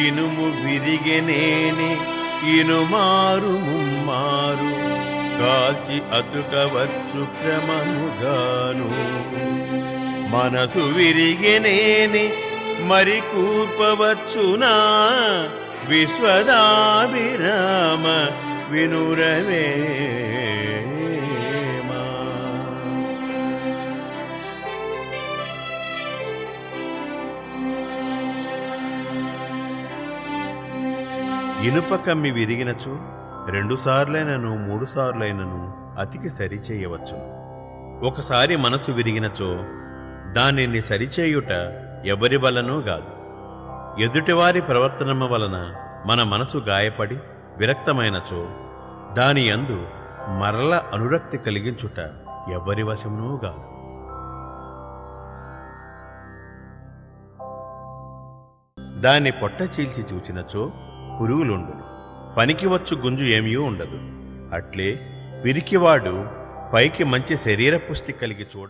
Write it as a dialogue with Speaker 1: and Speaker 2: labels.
Speaker 1: ఇనుము విరిగెనేని ఇనుమారు ముమ్మారు కాల్చి అతుకవచ్చు క్రమముగాను. మనసు విరిగెనేని మరి కూర్పవచ్చునా విశ్వదాభిరామ వినురవేమా. ఇనుప కమ్మి విరిగినచో 2 సార్లైనను 3 సార్లైనను అతికి సరిచేయవచ్చును. ఒకసారి మనసు విరిగినచో దానిని సరిచేయుట ఎవరి వలనూ గాదు. ఎదుటివారి ప్రవర్తనము వలన మన మనసు గాయపడి విరక్తమైనచో దాని యందు మరల అనురక్తి కలిగించుట ఎవరి వశమునూ గాదు. దాన్ని పొట్ట చీల్చి చూచినచో పురుగులుండును, పనికి వచ్చు గుంజు ఏమీ ఉండదు. అట్లే పిరికివాడు పైకి మంచి శరీర పుష్టి కలిగి చూడం